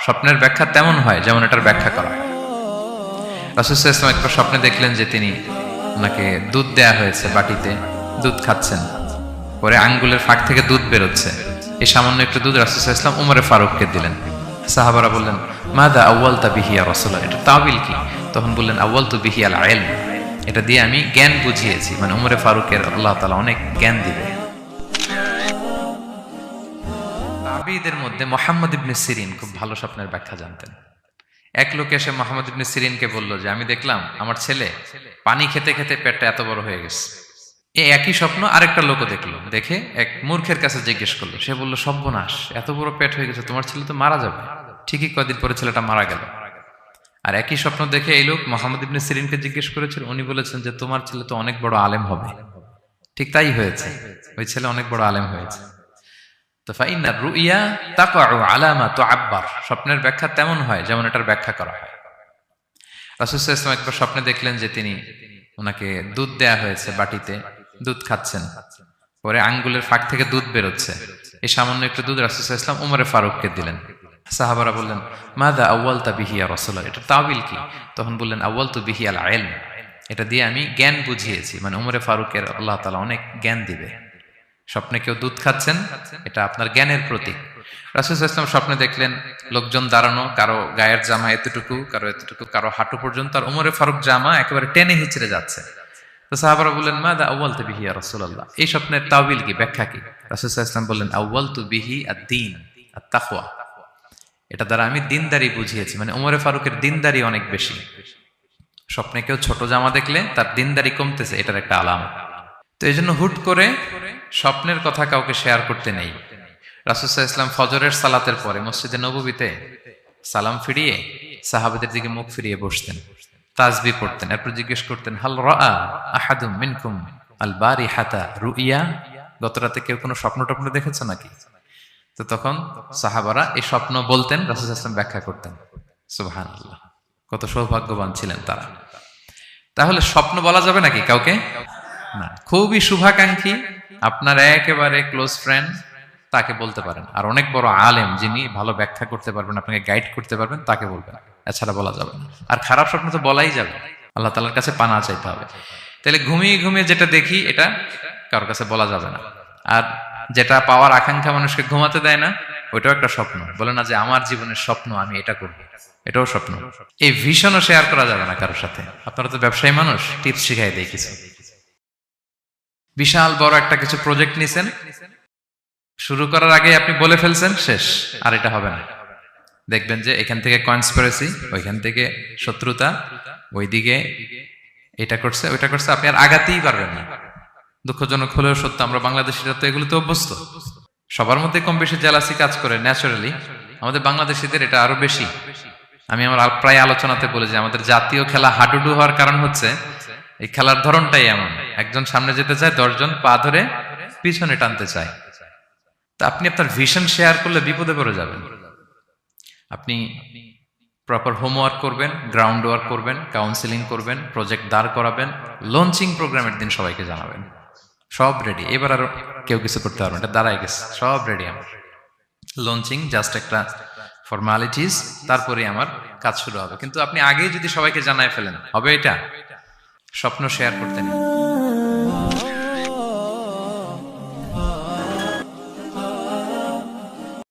স্বপ্নের ব্যাখ্যা তেমন হয় যেমন এটার ব্যাখ্যা করা হয়। রাসূল সাল্লাল্লাহু আলাইহি ওয়াসাল্লাম একবার স্বপ্নে দেখলেন যে তিনি ওনাকে দুধ দেয়া হয়েছে, বাটিতে দুধ খাচ্ছেন, পরে আঙ্গুলের ফাঁক থেকে দুধ বেরোচ্ছে। এই সামান্য একটু দুধ রাসূল সাল্লাল্লাহু আলাইহি ওয়াসাল্লাম উমরে ফারুককে দিলেন। সাহাবারা বললেন, মাদা আউয়ালতা বিহি ইয়া রাসূলুল্লাহ, এটা তাবিল কি? তখন বললেন, আউয়ালতু বিহি আল ইলম, এটা দিয়ে আমি জ্ঞান বুঝিয়েছি, মানে উমরে ফারুকের আল্লাহ তাআলা অনেক জ্ঞান দিবে। তাবিদের মধ্যে মুহাম্মদ ইবনে সিরিন খুব ভালো স্বপ্নের ব্যাখ্যা জানতেন। এক লোক এসে মুহাম্মদ ইবনে সিরিনকে বলল যে আমি দেখলাম আমার ছেলে পানি খেতে খেতে পেটটা এত বড় হয়ে গেছে। এই একই স্বপ্ন আরেকটা লোকও দেখলো, দেখে এক মূর্খের কাছে জিজ্ঞেস করলো। সে বলল, সর্বনাশ, এত বড় পেট হয়ে গেছে, তোমার ছেলে তো মারা যাবে। ঠিকই কয়েকদিন পরে ছেলেটা মারা গেল। আর একই স্বপ্ন দেখে এই লোক মুহাম্মদ ইবনে সিরিনকে জিজ্ঞেস করেছিল, উনি বলেছেন যে তোমার ছেলে তো অনেক বড় আলেম হবে। ঠিক তাই হয়েছে, ওই ছেলে অনেক বড় আলেম হয়েছে। তো ফাইন্না রুইয়া তাকাউ আলা মা তুআব্বার, স্বপ্নের ব্যাখ্যা তেমন হয় যেমন এটার ব্যাখ্যা করা হয়। রাসূল সাল্লাল্লাহু আলাইহি ওয়াসাল্লাম একবার স্বপ্নে দেখলেন যে তিনি ওনাকে দুধ দেয়া হয়েছে, বাটিতে দুধ খাচ্ছেন, পরে আঙ্গুলের ফাঁক থেকে দুধ বেরোচ্ছে। এই সামান্য একটু দুধ রাসূল সাল্লাল্লাহু আলাইহি ওয়াসাল্লাম উমরে ফারুককে দিলেন। সাহাবারা বললেন, মাদা আউয়ালতা বিহি ইয়া রাসূলুল্লাহ, এটা তাবিল কি? তখন বললেন, আউয়ালতু বিহি আল ইলম, এটা দিয়ে আমি জ্ঞান বুঝিয়েছি, মানে উমরে ফারুকের আল্লাহ তাআলা অনেক জ্ঞান দিবে। স্বপ্নে কেউ দুধ খাচ্ছেন, এটা আপনার জ্ঞানের প্রতীক। রাসূল সাল্লাল্লাহু আলাইহি ওয়াসাল্লাম স্বপ্নে দেখলেন লোকজন দাঁড়ানো, কারো গায়ের জামা এতটুকু, কারো এতটুকু, কারো হাঁটু পর্যন্ত, আর উমরে ফারুক জামা একেবারে টেনে হিচড়ে যাচ্ছে। তো সাহাবারা বললেন, মাদা আউয়ালতু বিহি ইয়া রাসূলুল্লাহ, এই স্বপ্নের তাওবিল কি, ব্যাখ্যা কি? রাসূল সাল্লাল্লাহু আলাইহি ওয়াসাল্লাম বললেন, আউয়ালতু বিহি আদ-দীন আত-তাকওয়া, এটা দ্বারা আমি দিনদারি বুঝিয়েছি, মানে উমরে ফারুকের দিনদারি অনেক বেশি। স্বপ্নে কেউ ছোট জামা দেখলে তার দিনদারি কমতেছে, এটার একটা আলামত। তো এই জন্য হুট করে স্বপ্নের কথা কাউকে শেয়ার করতে নেই। রাসূল সাল্লাল্লাহু আলাইহি ওয়াসাল্লাম ফজরের সালাতের পরে মসজিদে নববীতে সালাম ফিরিয়ে সাহাবাদের দিকে মুখ ফিরিয়ে বসতেন, তাসবিহ পড়তেন, এরপর জিজ্ঞেস করতেন, হাল রাআ আহাদুম মিনকুম আল বারিহাতা রুইয়া, গত রাতে কেউ কোনো স্বপ্ন টপ্ন দেখেছে নাকি? তো তখন সাহাবারা এই স্বপ্ন বলতেন, রাসূল সাল্লাল্লাহু আলাইহি ওয়াসাল্লাম ব্যাখ্যা করতেন। সুবহানাল্লাহ, কত সৌভাগ্যবান ছিলেন তারা। তাহলে স্বপ্ন বলা যাবে নাকি কাউকে? না। খুবই শুভাকাঙ্ক্ষী, আপনার একেবারে ক্লোজ ফ্রেন্ড, তাকে বলতে পারেন। আর অনেক বড় আলেম যিনি ভালো ব্যাখ্যা করতে পারবেন, আপনাকে গাইড করতে পারবেন, তাকে বলবেন, এছাড়া বলা যাবে না। আর খারাপ স্বপ্ন তো বলাই যাবে, আল্লাহ তাআলার কাছে পানা চাইতে হবে। তাহলে ঘুমিয়ে ঘুমিয়ে যেটা দেখি এটা কারোর কাছে বলা যাবে না। আর যেটা পাওয়ার আকাঙ্ক্ষা মানুষকে ঘুমাতে দেয় না, ওইটাও একটা স্বপ্ন। বলে না যে আমার জীবনের স্বপ্ন আমি এটা করব, এটাও স্বপ্ন। এই ভিশনও শেয়ার করা যাবে না কারোর সাথে। আপনারা তো ব্যবসায়ী মানুষ, টিপস শিখাই দেয় কিছু। বিশাল বড় একটা কিছু প্রজেক্ট নিছেন, শুরু করার আগে আপনি বলে ফেলছেন, শেষ, আর এটা হবে না। দেখবেন যে এখান থেকে কনস্পিরেসি, ওইখান থেকে শত্রুতা, ওইদিকে এটা করছে ওইটা করছে, আপনি আর আগাতেই পারবেন না। দুঃখজনক হলেও সত্য, আমরা বাংলাদেশিরা তো এগুলোতে অভ্যস্ত। সবার মধ্যে কম বেশি জেলাসি কাজ করে ন্যাচারালি, আমাদের বাংলাদেশিদের এটা আরো বেশি। আমি আমার প্রায় আলোচনাতে বলি যে আমাদের জাতীয় খেলা হাডুডু হওয়ার কারণ হচ্ছে এই খেলার ধরনটাই এমন, একজন সামনে যেতে চায়, 10 জন পা ধরে পিছনে টানতে চায়। তা আপনি আপনার ভিশন শেয়ার করলে বিপদে পড়ে যাবেন। আপনি প্রপার হোমওয়ার্ক করবেন, গ্রাউন্ড ওয়ার্ক করবেন, কাউন্সিলিং করবেন, প্রজেক্ট দাঁড় করাবেন, লঞ্চিং প্রোগ্রামের দিন সবাইকে জানাবেন। সব রেডি, এবার আর কেউ কিছু করতে পারবেন, এটা দাঁড়ায় গেছে, সব রেডি আমার। লঞ্চিং জাস্ট একটা ফর্মালিটিস, তারপরে আমার কাজ শুরু হবে। কিন্তু আপনি আগেই যদি সবাইকে জানায় ফেলেন, হবে এটা? স্বপ্ন শেয়ার করতে নেই।